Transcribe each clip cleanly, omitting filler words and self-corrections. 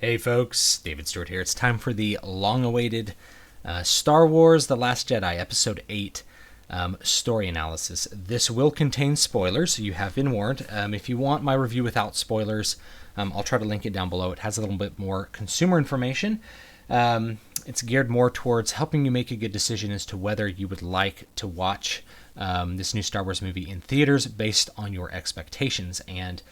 Hey folks, David Stewart here. It's time for the long-awaited Star Wars The Last Jedi Episode 8 story analysis. This will contain spoilers, you have been warned. If you want my review without spoilers, I'll try to link it down below. It has a little bit more consumer information. It's geared more towards helping you make a good decision as to whether you would like to watch this new Star Wars movie in theaters based on your expectations. And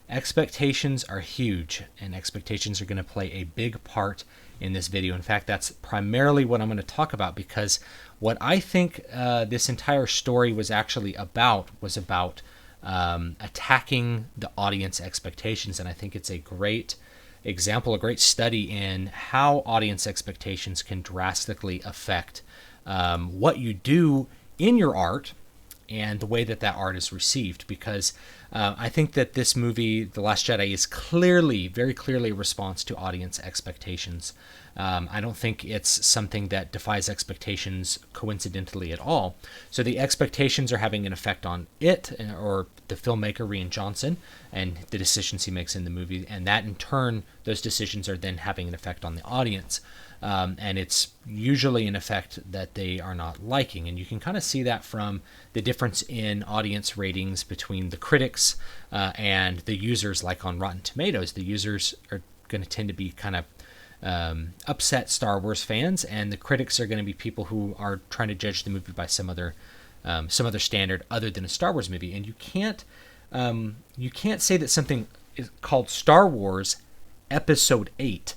expectations are huge, and expectations are going to play a big part in this video. In fact, that's primarily what I'm going to talk about, because what I think this entire story was actually about was about attacking the audience expectations. And I think it's a great example, a great study in how audience expectations can drastically affect what you do in your art and the way that that art is received. Because I think that this movie, The Last Jedi, is clearly, very clearly, a response to audience expectations. I don't think it's something that defies expectations coincidentally at all. So the expectations are having an effect on it, or the filmmaker, Rian Johnson, and the decisions he makes in the movie. And that, in turn, those decisions are then having an effect on the audience. And it's usually an effect that they are not liking. And you can kind of see that from the difference in audience ratings between the critics and the users. Like on Rotten Tomatoes, the users are going to tend to be kind of upset Star Wars fans, and the critics are going to be people who are trying to judge the movie by some other standard other than a Star Wars movie. And you can't say that something is called Star Wars Episode 8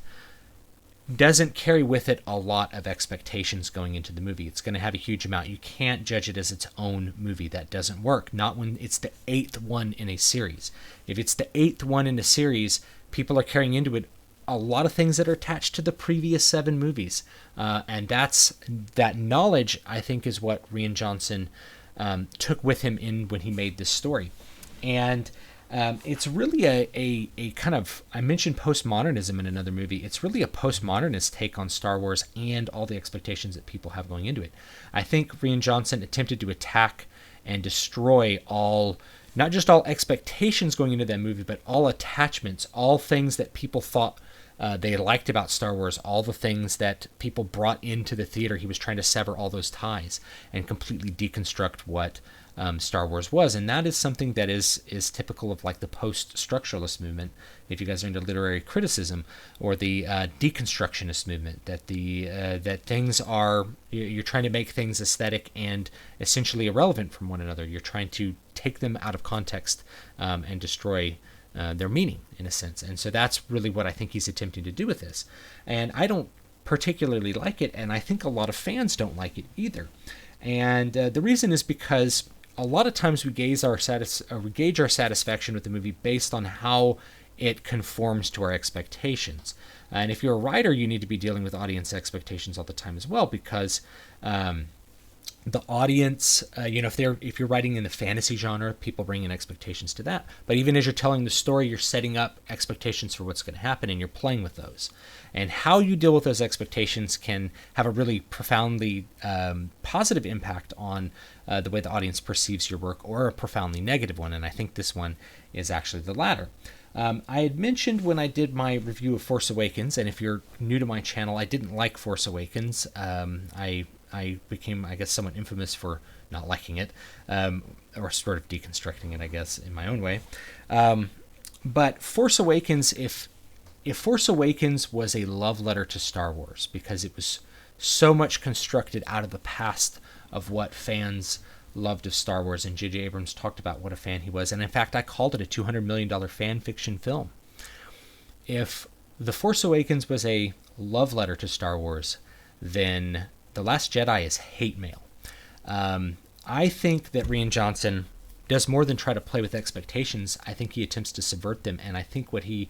doesn't carry with it a lot of expectations going into the movie. It's going to have a huge amount. You can't judge it as its own movie. That doesn't work. Not when it's the 8th one in a series. If it's the 8th one in a series, people are carrying into it a lot of things that are attached to the previous 7 movies. And that knowledge, I think, is what Rian Johnson took with him in when he made this story. And it's really a kind of, I mentioned postmodernism in another movie. It's really a postmodernist take on Star Wars and all the expectations that people have going into it. I think Rian Johnson attempted to attack and destroy not just all expectations going into that movie, but all attachments, all things that people thought they liked about Star Wars, all the things that people brought into the theater. He was trying to sever all those ties and completely deconstruct what Star Wars was. And that is something that is typical of like the post-structuralist movement, if you guys are into literary criticism, or the deconstructionist movement, that that things are, you're trying to make things aesthetic and essentially irrelevant from one another. You're trying to take them out of context and destroy their meaning, in a sense. And so that's really what I think he's attempting to do with this. And I don't particularly like it, and I think a lot of fans don't like it either. And the reason is because a lot of times we gauge our satisfaction with the movie based on how it conforms to our expectations. And if you're a writer, you need to be dealing with audience expectations all the time as well, because the audience, if you're writing in the fantasy genre, people bring in expectations to that. But even as you're telling the story, you're setting up expectations for what's going to happen, and you're playing with those. And how you deal with those expectations can have a really profoundly positive impact on the way the audience perceives your work, or a profoundly negative one. And I think this one is actually the latter. I had mentioned when I did my review of Force Awakens, and if you're new to my channel, I didn't like Force Awakens. I became, I guess, somewhat infamous for not liking it, or sort of deconstructing it, I guess, in my own way. But Force Awakens, if Force Awakens was a love letter to Star Wars, because it was so much constructed out of the past of what fans loved of Star Wars, and J.J. Abrams talked about what a fan he was, and in fact I called it a $200 million fan fiction film. If The Force Awakens was a love letter to Star Wars, then The Last Jedi is hate mail. I think that Rian Johnson does more than try to play with expectations. I think he attempts to subvert them, and I think what he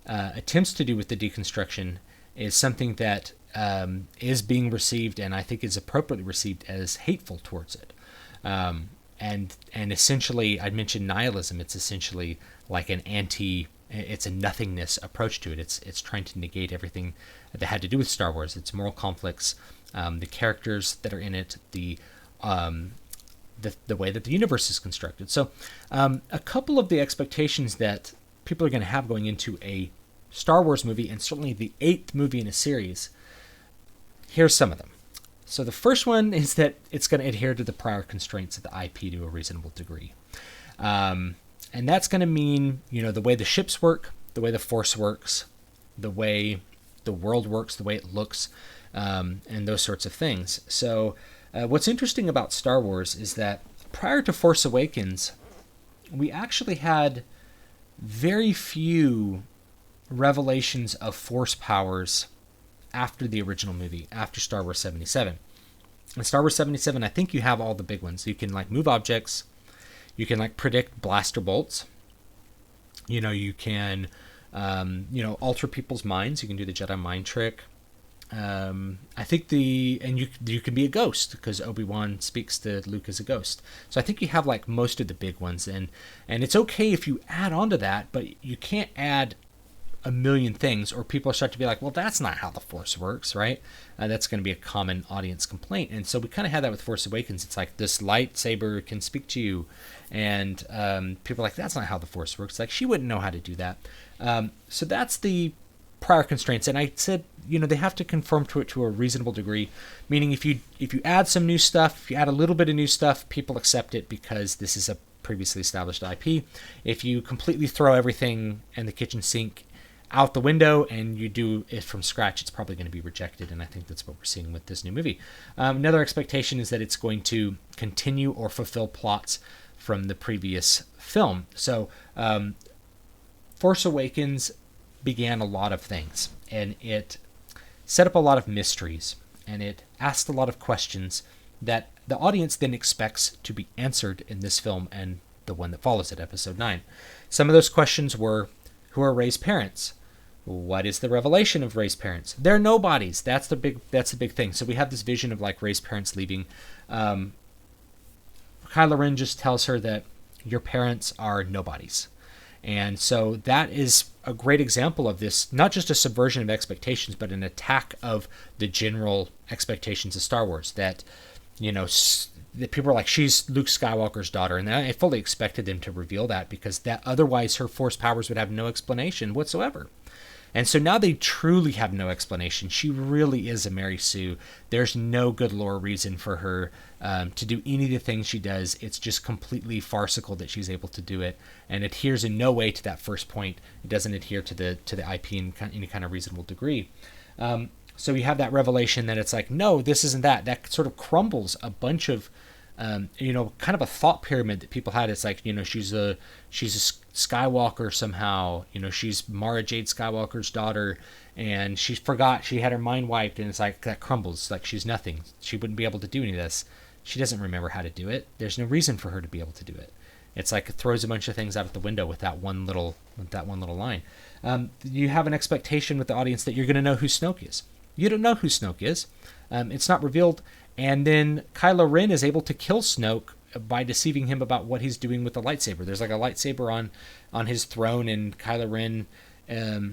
attempts to do with the deconstruction is something that is being received, and I think is appropriately received, as hateful towards it. And essentially, I mentioned nihilism. It's essentially like it's a nothingness approach to it. It's trying to negate everything that had to do with Star Wars. Its moral conflicts, the characters that are in it, the way that the universe is constructed. So a couple of the expectations that people are going to have going into a Star Wars movie, and certainly the 8th movie in a series. Here's some of them. So the first one is that it's going to adhere to the prior constraints of the IP to a reasonable degree. And that's going to mean, the way the ships work, the way the Force works, the way the world works, the way it looks, and those sorts of things. So what's interesting about Star Wars is that prior to Force Awakens, we actually had very few revelations of Force powers after the original movie, after Star Wars 77. In Star Wars 77, I think you have all the big ones. You can move objects. You can predict blaster bolts. You can alter people's minds. You can do the Jedi mind trick. I think you can be a ghost, because Obi-Wan speaks to Luke as a ghost. So I think you have most of the big ones, and it's okay if you add on to that, but you can't add a million things, or people start to be like, well, that's not how the Force works, right? That's going to be a common audience complaint. And so we kind of had that with Force Awakens. It's like, this lightsaber can speak to you, and people are like, that's not how the Force works. She wouldn't know how to do that. So that's the prior constraints. And I said, they have to conform to it to a reasonable degree, meaning if you add some new stuff, if you add a little bit of new stuff, people accept it because this is a previously established IP. If you completely throw everything in the kitchen sink out the window and you do it from scratch, it's probably going to be rejected, and I think that's what we're seeing with this new movie. Another expectation is that it's going to continue or fulfill plots from the previous film. So Force Awakens began a lot of things, and it set up a lot of mysteries, and it asked a lot of questions that the audience then expects to be answered in this film and the one that follows it, Episode 9. Some of those questions were, who are Rey's parents? What is the revelation of Rey's parents? They're nobodies. That's the big thing. So we have this vision of Rey's parents leaving. Kylo Ren just tells her that your parents are nobodies. And so that is a great example of this, not just a subversion of expectations, but an attack of the general expectations of Star Wars, that, that people are like, she's Luke Skywalker's daughter. And I fully expected them to reveal that, because that otherwise her Force powers would have no explanation whatsoever. And so now they truly have no explanation. She really is a Mary Sue. There's no good lore reason for her to do any of the things she does. It's just completely farcical that she's able to do it, and adheres in no way to that first point. It doesn't adhere to the IP in any kind of reasonable degree. So you have that revelation that it's like, no, this isn't that. That sort of crumbles a bunch of kind of a thought pyramid that people had. It's like, she's a Skywalker somehow, she's Mara Jade Skywalker's daughter, and she forgot, she had her mind wiped, and it's like, that crumbles. Like, she's nothing. She wouldn't be able to do any of this. She doesn't remember how to do it. There's no reason for her to be able to do it. It's like it throws a bunch of things out of the window with that one little line. You have an expectation with the audience that you're going to know who Snoke is. You don't know who Snoke is. It's not revealed. And then Kylo Ren is able to kill Snoke by deceiving him about what he's doing with the lightsaber. There's a lightsaber on his throne, and Kylo Ren,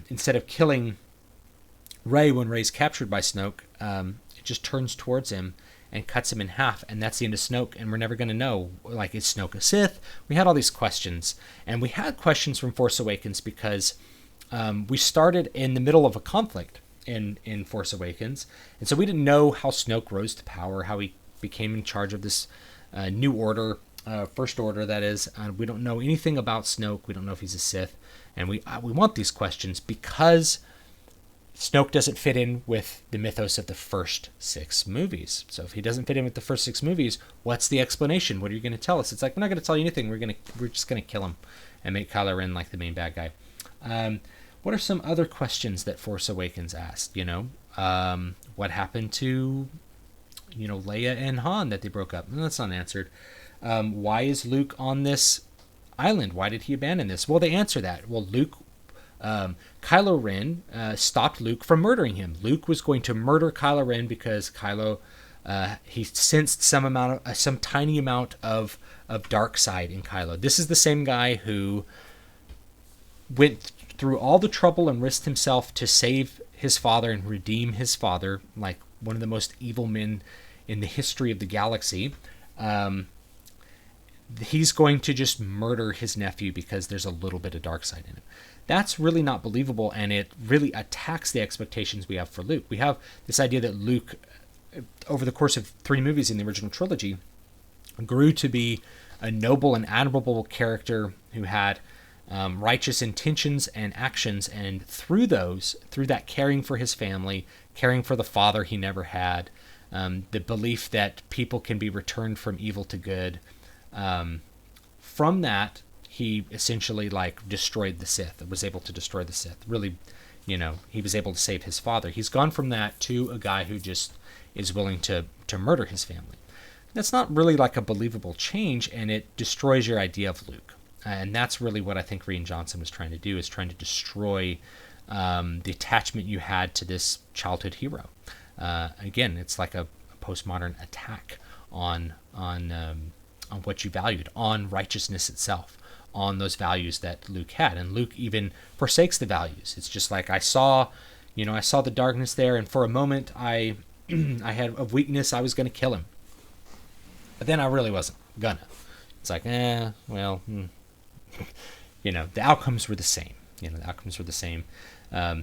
instead of killing Rey when Rey's captured by Snoke, it just turns towards him and cuts him in half, and that's the end of Snoke, and we're never going to know, is Snoke a Sith? We had all these questions, and we had questions from Force Awakens because we started in the middle of a conflict in Force Awakens, and so we didn't know how Snoke rose to power, how he became in charge of this new order, First Order, that is. We don't know anything about Snoke. We don't know if he's a Sith, and we want these questions because Snoke doesn't fit in with the mythos of the first 6 movies. So if he doesn't fit in with the first 6 movies, what's the explanation? What are you going to tell us? It's like, we're not going to tell you anything. We're just going to kill him and make Kylo Ren the main bad guy. What are some other questions that Force Awakens asked? What happened to, Leia and Han that they broke up? That's not answered. Why is Luke on this island? Why did he abandon this? Well, they answer that. Well, Kylo Ren stopped Luke from murdering him. Luke was going to murder Kylo Ren because Kylo, he sensed some tiny amount of dark side in Kylo. This is the same guy who went through all the trouble and risked himself to save his father and redeem his father, like one of the most evil men in the history of the galaxy. He's going to just murder his nephew because there's a little bit of dark side in him. that's really not believable, and it really attacks the expectations we have for Luke. We have this idea that Luke, over the course of 3 movies in the original trilogy, grew to be a noble and admirable character who had righteous intentions and actions, and through that caring for his family, caring for the father he never had, the belief that people can be returned from evil to good, from that he essentially destroyed the Sith, was able to destroy the Sith. Really, he was able to save his father. He's gone from that to a guy who just is willing to murder his family. That's not really a believable change, and it destroys your idea of Luke. And that's really what I think Rian Johnson was trying to do, is trying to destroy the attachment you had to this childhood hero. Again, it's like a postmodern attack on what you valued, on righteousness itself, on those values that Luke had. And Luke even forsakes the values. It's just like, I saw the darkness there, and for a moment I had a weakness. I was going to kill him, but then I really wasn't gonna. It's like, the outcomes were the same.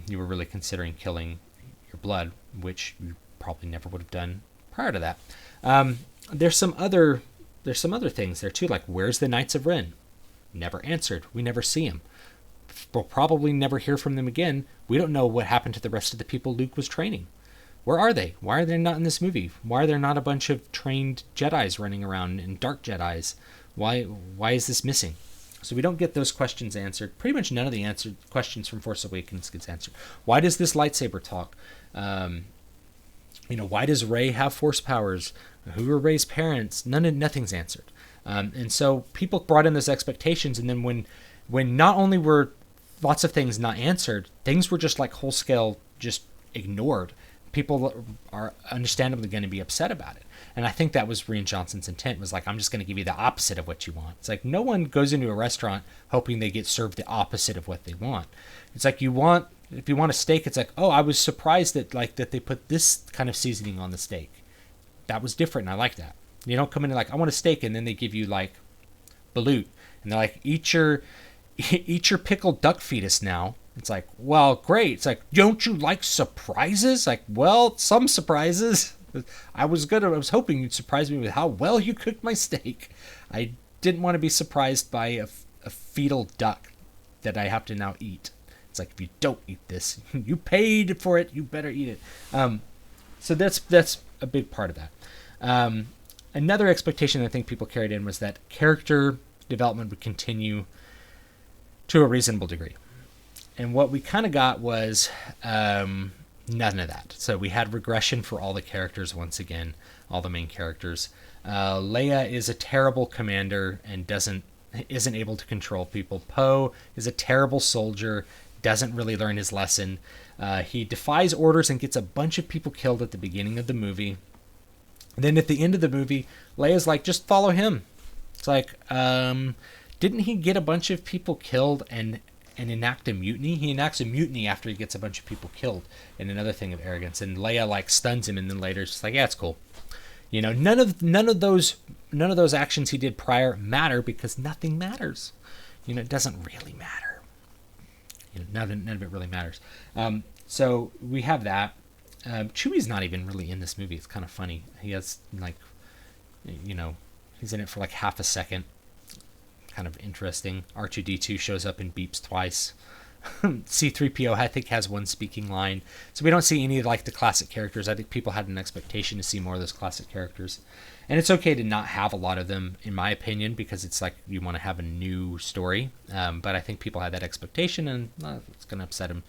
You were really considering killing your blood, which you probably never would have done prior to that. There's some other things there too, like, where's the Knights of Ren? Never answered. We never see them. We'll probably never hear from them again. We don't know what happened to the rest of the people Luke was training. Where are they? Why are they not in this movie? Why are there not a bunch of trained Jedis running around, and dark Jedis? Why is this missing? So we don't get those questions answered. Pretty much none of the answered questions from Force Awakens gets answered. Why does this lightsaber talk? Why does Rey have force powers? Who are Rey's parents? Nothing's answered. And so people brought in those expectations, and then when not only were lots of things not answered, things were just whole scale just ignored. People are understandably going to be upset about it. And I think that was Rian Johnson's intent, was I'm just going to give you the opposite of what you want. It's no one goes into a restaurant hoping they get served the opposite of what they want. It's if you want a steak, it's I was surprised that that they put this kind of seasoning on the steak. That was different, and I like that. You don't come in I want a steak, and then they give you balut, and they're eat your pickled duck fetus now. It's well, great. It's don't you like surprises? Well, some surprises. I was hoping you'd surprise me with how well you cooked my steak. I didn't want to be surprised by a fetal duck that I have to now eat. It's if you don't eat this, you paid for it, you better eat it. So that's a big part of that. Another expectation I think people carried in was that character development would continue to a reasonable degree. And what we kind of got was none of that. So we had regression for all the characters once again, all the main characters. Leia is a terrible commander and isn't able to control people. Poe is a terrible soldier, doesn't really learn his lesson. He defies orders and gets a bunch of people killed at the beginning of the movie. And then at the end of the movie, Leia's just follow him. It's didn't he get a bunch of people killed and enact a mutiny? He enacts a mutiny after he gets a bunch of people killed, in another thing of arrogance. And Leia stuns him, and then later it's just yeah, it's cool. None of those actions he did prior matter, because nothing matters. It doesn't really matter. None of it really matters. So we have that. Chewie's not even really in this movie. It's kind of funny. He has he's in it for half a second. Kind of interesting. R2-D2 shows up and beeps twice. C-3PO I think has one speaking line. So we don't see any of the classic characters. I think people had an expectation to see more of those classic characters. And it's okay to not have a lot of them, in my opinion, because it's you want to have a new story. But I think people had that expectation, and it's going to upset them.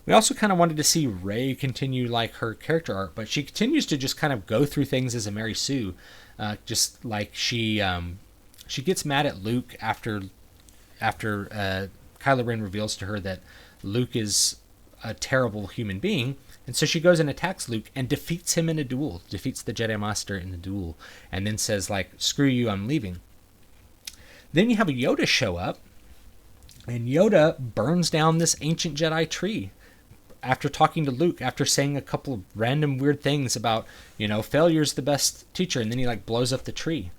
We also kind of wanted to see Rey continue her character arc, but she continues to just kind of go through things as a Mary Sue. She gets mad at Luke after Kylo Ren reveals to her that Luke is a terrible human being, and so she goes and attacks Luke and defeats him in a duel, defeats the Jedi Master in the duel, and then says screw you, I'm leaving. Then you have a Yoda show up, and Yoda burns down this ancient Jedi tree after talking to Luke, after saying a couple of random weird things about, failure's the best teacher, and then he blows up the tree.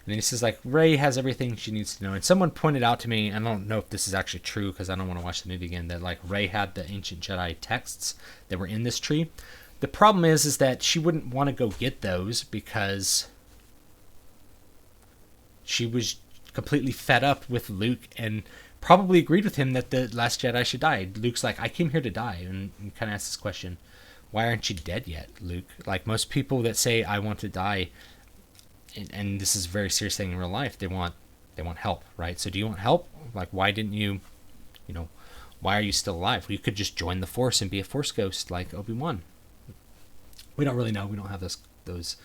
then he says, like, Rey has everything she needs to know. And someone pointed out to me, and I don't know if this is actually true because I don't want to watch the movie again, that, like, Rey had the ancient Jedi texts that were in this tree. The problem is that she wouldn't want to go get those because she was completely fed up with Luke and probably agreed with him that the Last Jedi should die. Luke's like, I came here to die. And kind of asks this question, why aren't you dead yet, Luke? Like, most people that say, I want to die, and this is a very serious thing in real life, they want help, right? So do you want help? Like, why didn't you, why are you still alive? Well, you could just join the Force and be a Force ghost like Obi-Wan. We don't really know. We don't have those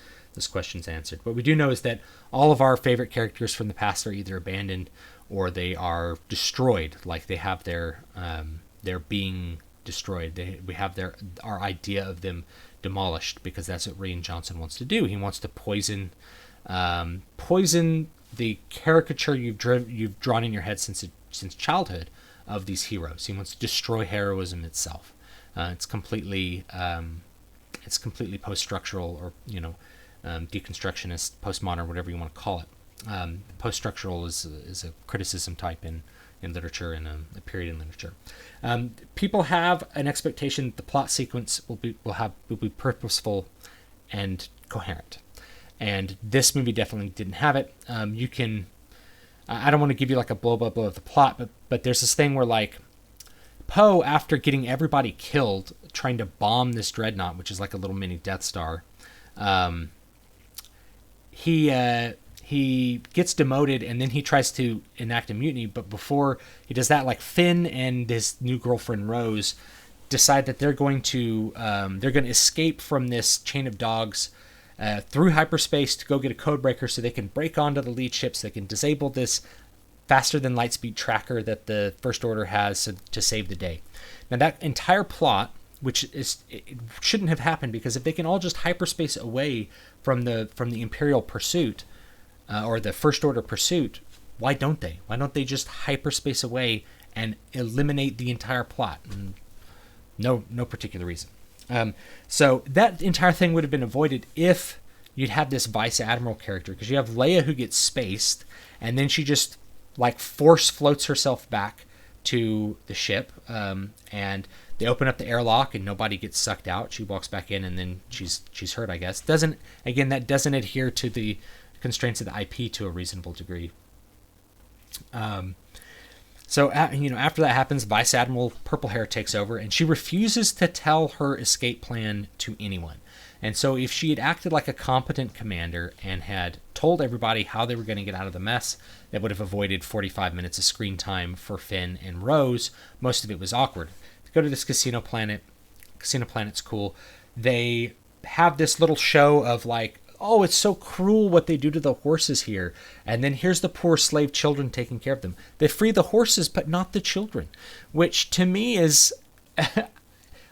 questions answered. What we do know is that all of our favorite characters from the past are either abandoned or they are destroyed. Like, they have they're being destroyed. We have our idea of them demolished because that's what Rian Johnson wants to do. He wants to poison the caricature you've drawn in your head since childhood of these heroes. He wants to destroy heroism itself. It's completely post-structural, or deconstructionist, postmodern, whatever you want to call it. Post-structural is a criticism type in literature and a period in literature. People have an expectation that the plot sequence will be purposeful and coherent, and this movie definitely didn't have it. I don't want to give you like a blow by blow of the plot, but there's this thing where, like, Poe, after getting everybody killed trying to bomb this dreadnought, which is like a little mini Death Star, he gets demoted, and then he tries to enact a mutiny. But before he does that, like, Finn and his new girlfriend Rose decide that they're going to escape from this chain of dogs through hyperspace to go get a codebreaker so they can break onto the lead ship, so they can disable this faster than light speed tracker that the First Order has to save the day. Now, that entire plot, which it shouldn't have happened, because if they can all just hyperspace away from the Imperial pursuit or the First Order pursuit, why don't they? Why don't they just hyperspace away and eliminate the entire plot? No particular reason. So that entire thing would have been avoided if you'd had this Vice Admiral character, because you have Leia who gets spaced, and then she just, like, force floats herself back to the ship, and they open up the airlock and nobody gets sucked out. She walks back in, and then she's hurt, I guess. That doesn't adhere to the constraints of the IP to a reasonable degree. So after that happens, Vice Admiral Purplehair takes over, and she refuses to tell her escape plan to anyone. And so if she had acted like a competent commander and had told everybody how they were going to get out of the mess, that would have avoided 45 minutes of screen time for Finn and Rose. Most of it was awkward. They go to this casino planet. Casino planet's cool. They have this little show of, like, oh, it's so cruel what they do to the horses here. And then here's the poor slave children taking care of them. They free the horses, but not the children, which to me is...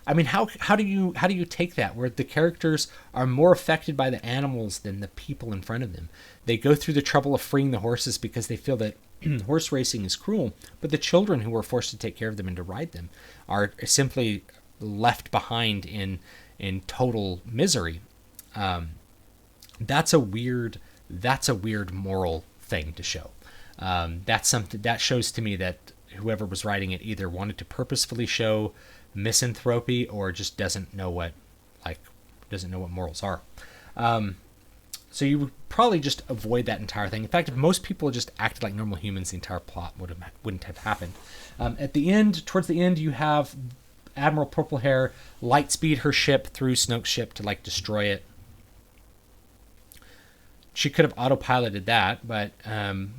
I mean, how do you take that, where the characters are more affected by the animals than the people in front of them? They go through the trouble of freeing the horses because they feel that horse racing is cruel, but the children who are forced to take care of them and to ride them are simply left behind in total misery. That's a weird moral thing to show. That's something that shows to me that whoever was writing it either wanted to purposefully show misanthropy or just doesn't know what morals are. So you would probably just avoid that entire thing. In fact, if most people just acted like normal humans, the entire plot wouldn't have happened. Towards the end, you have Admiral Purplehair light speed her ship through Snoke's ship to, like, destroy it. She could have autopiloted that, but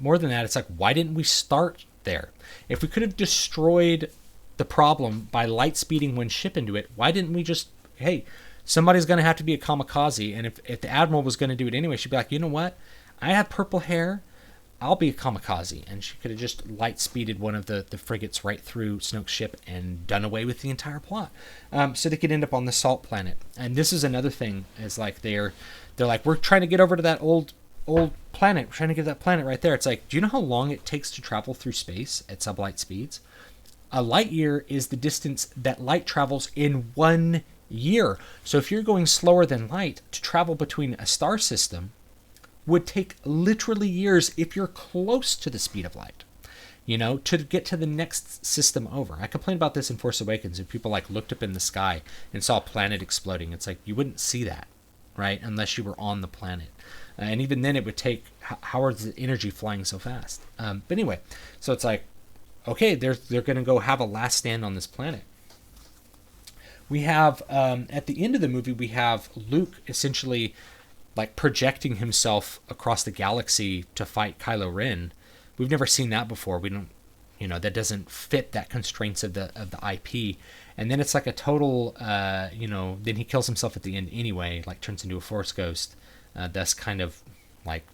more than that, it's like, why didn't we start there? If we could have destroyed the problem by light speeding one ship into it, why didn't we just, hey, somebody's going to have to be a kamikaze, and if the Admiral was going to do it anyway, she'd be like, you know what? I have purple hair, I'll be a kamikaze. And she could have just light speeded one of the frigates right through Snoke's ship and done away with the entire plot. So they could end up on the salt planet. And this is another thing, is like they're like, we're trying to get over to that old planet. We're trying to get that planet right there. It's like, do you know how long it takes to travel through space at sublight speeds? A light year is the distance that light travels in 1 year. So if you're going slower than light to travel between a star system, would take literally years if you're close to the speed of light, to get to the next system over. I complained about this in Force Awakens, and people like looked up in the sky and saw a planet exploding. It's like, you wouldn't see that, right, unless you were on the planet. And even then it would take, how is the energy flying so fast? But anyway, so it's like, okay, they're going to go have a last stand on this planet. We have, at the end of the movie, we have Luke essentially like projecting himself across the galaxy to fight Kylo Ren. We've never seen that before. We don't, that doesn't fit that constraints of the IP. And then it's like a total, then he kills himself at the end anyway, like turns into a Force ghost. Thus kind of like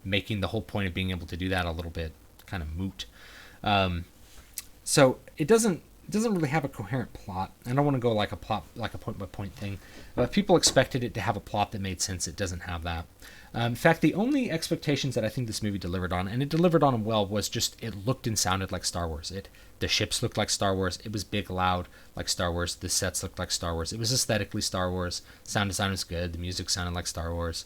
making the whole point of being able to do that a little bit kind of moot. So it doesn't really have a coherent plot. I don't want to go like a point by point thing. But if people expected it to have a plot that made sense, it doesn't have that. In fact, the only expectations that I think this movie delivered on, and it delivered on them well, was just it looked and sounded like Star Wars. The ships looked like Star Wars. It was big, loud, like Star Wars. The sets looked like Star Wars. It was aesthetically Star Wars. Sound design was good. The music sounded like Star Wars.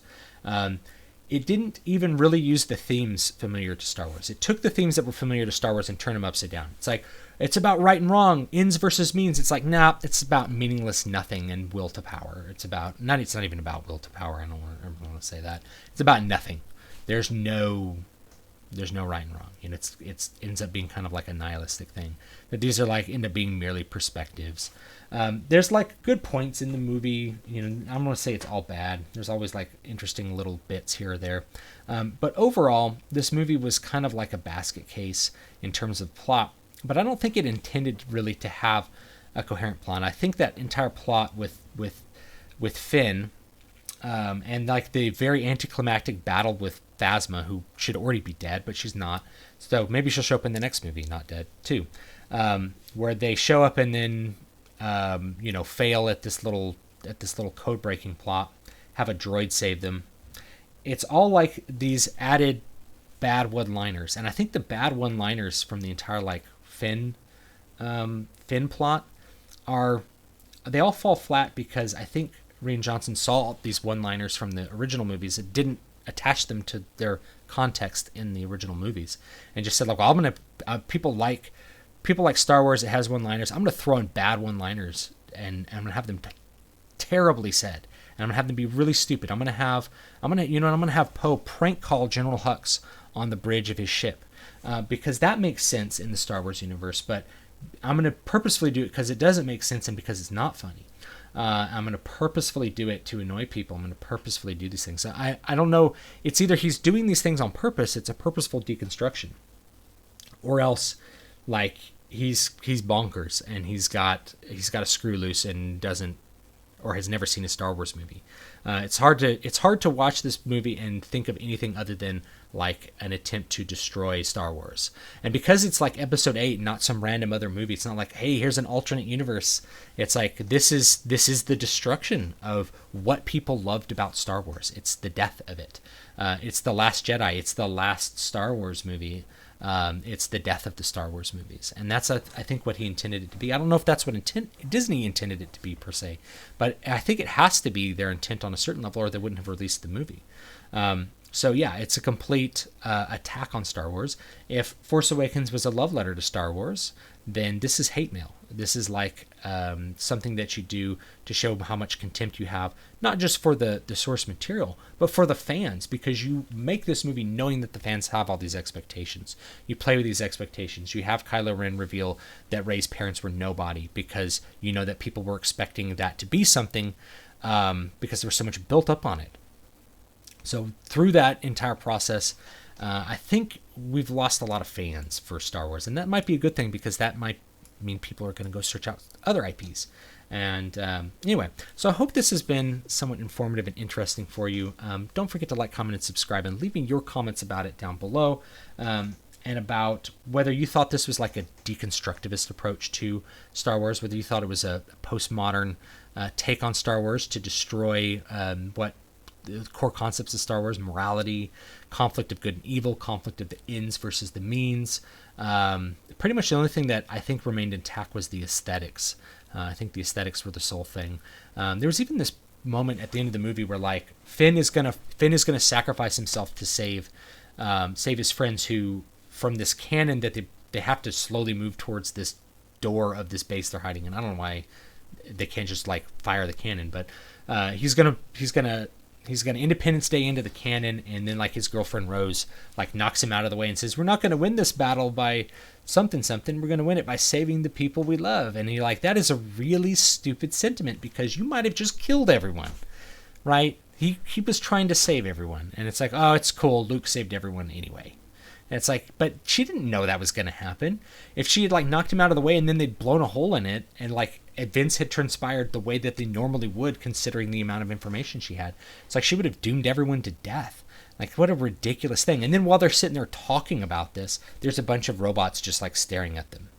It didn't even really use the themes familiar to Star Wars. It took the themes that were familiar to Star Wars and turned them upside down. It's like, it's about right and wrong, ends versus means. It's like, nah, it's about meaningless nothing and will to power. It's not even about will to power. I don't want to say that. It's about nothing. There's no right and wrong. It ends up being kind of like a nihilistic thing. That these are like end up being merely perspectives. There's like good points in the movie. I'm going to say it's all bad. There's always like interesting little bits here or there. But overall, this movie was kind of like a basket case in terms of plot. But I don't think it intended really to have a coherent plot. I think that entire plot with Finn and like the very anticlimactic battle with Phasma, who should already be dead, but she's not. So maybe she'll show up in the next movie, not dead too, where they show up and then fail at this little code breaking plot, have a droid save them. It's all like these added bad one-liners, and I think the bad one-liners from the entire like Finn plot they all fall flat because I think Rian Johnson saw these one-liners from the original movies that didn't attach them to their context in the original movies, and just said like, well, I'm gonna people like Star Wars. It has one-liners. I'm gonna throw in bad one-liners, and I'm gonna have them terribly said, and I'm gonna have them be really stupid. I'm gonna have Poe prank call General Hux on the bridge of his ship. Because that makes sense in the Star Wars universe, but I'm going to purposefully do it because it doesn't make sense and because it's not funny. I'm going to purposefully do it to annoy people. I'm going to purposefully do these things. So I don't know. It's either he's doing these things on purpose, it's a purposeful deconstruction, or else like he's bonkers and he's got a screw loose and doesn't, or has never seen a Star Wars movie. It's hard to watch this movie and think of anything other than like an attempt to destroy Star Wars. And because it's like episode 8, not some random other movie, it's not like, hey, here's an alternate universe. It's like, this is the destruction of what people loved about Star Wars. It's the death of it. It's the Last Jedi. It's the last Star Wars movie. It's the death of the Star Wars movies. And that's, I think, what he intended it to be. I don't know if that's what Disney intended it to be, per se. But I think it has to be their intent on a certain level, or they wouldn't have released the movie. So yeah, it's a complete attack on Star Wars. If Force Awakens was a love letter to Star Wars, then this is hate mail. This is like something that you do to show how much contempt you have, not just for the source material, but for the fans, because you make this movie knowing that the fans have all these expectations. You play with these expectations. You have Kylo Ren reveal that Rey's parents were nobody, because you know that people were expecting that to be something, because there was so much built up on it. So through that entire process, I think we've lost a lot of fans for Star Wars, and that might be a good thing, because that might mean people are going to go search out other IPs. And anyway, so I hope this has been somewhat informative and interesting for you. Don't forget to like, comment, and subscribe, and leave me your comments about it down below, and about whether you thought this was like a deconstructivist approach to Star Wars, whether you thought it was a postmodern take on Star Wars to destroy what the core concepts of Star Wars: morality, conflict of good and evil, conflict of the ends versus the means. Pretty much the only thing that I think remained intact was the aesthetics. I think the aesthetics were the sole thing. There was even this moment at the end of the movie where like Finn is gonna sacrifice himself to save his friends who from this cannon that they have to slowly move towards this door of this base they're hiding in. I don't know why they can't just like fire the cannon, but he's gonna Independence Day into the cannon, and then like his girlfriend Rose like knocks him out of the way and says, "We're not gonna win this battle by something. We're gonna win it by saving the people we love." And you're like, that is a really stupid sentiment because you might have just killed everyone, right? He was trying to save everyone, and it's like, oh, it's cool. Luke saved everyone anyway. And it's like, but she didn't know that was going to happen. If she had like knocked him out of the way and then they'd blown a hole in it and like events had transpired the way that they normally would considering the amount of information she had, it's like she would have doomed everyone to death. Like, what a ridiculous thing. And then while they're sitting there talking about this, there's a bunch of robots just like staring at them.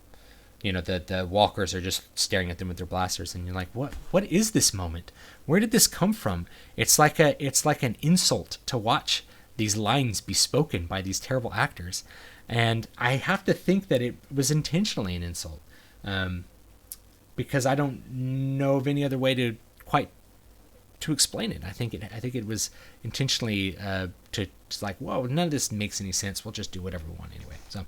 You know, the walkers are just staring at them with their blasters, and you're like, what is this moment? Where did this come from? It's like an insult to watch these lines be spoken by these terrible actors. And I have to think that it was intentionally an insult, because I don't know of any other way to explain it. I think it was intentionally to just like, whoa, none of this makes any sense. We'll just do whatever we want anyway. So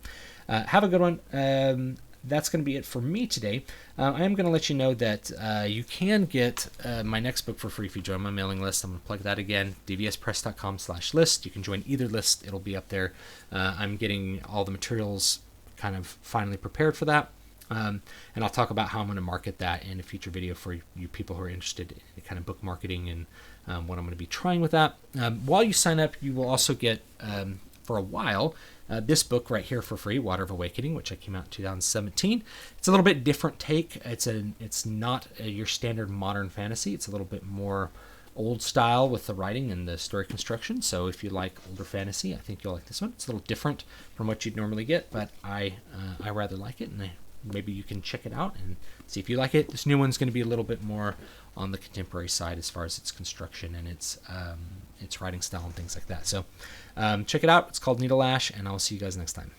have a good one. That's going to be it for me today. I am going to let you know that you can get my next book for free if you join my mailing list. I'm going to plug that again, dvspress.com/list. You can join either list. It'll be up there. I'm getting all the materials kind of finally prepared for that. And I'll talk about how I'm going to market that in a future video for you people who are interested in kind of book marketing and what I'm going to be trying with that. While you sign up, you will also get, for a while, this book right here for free, Water of Awakening, which I came out in 2017. It's a little bit different take. It's not your standard modern fantasy. It's a little bit more old style with the writing and the story construction. So if you like older fantasy, I think you'll like this one. It's a little different from what you'd normally get, but I rather like it, and maybe you can check it out and see if you like it. This new one's going to be a little bit more on the contemporary side as far as its construction and its writing style and things like that. So check it out. It's called Needle Ash, and I'll see you guys next time.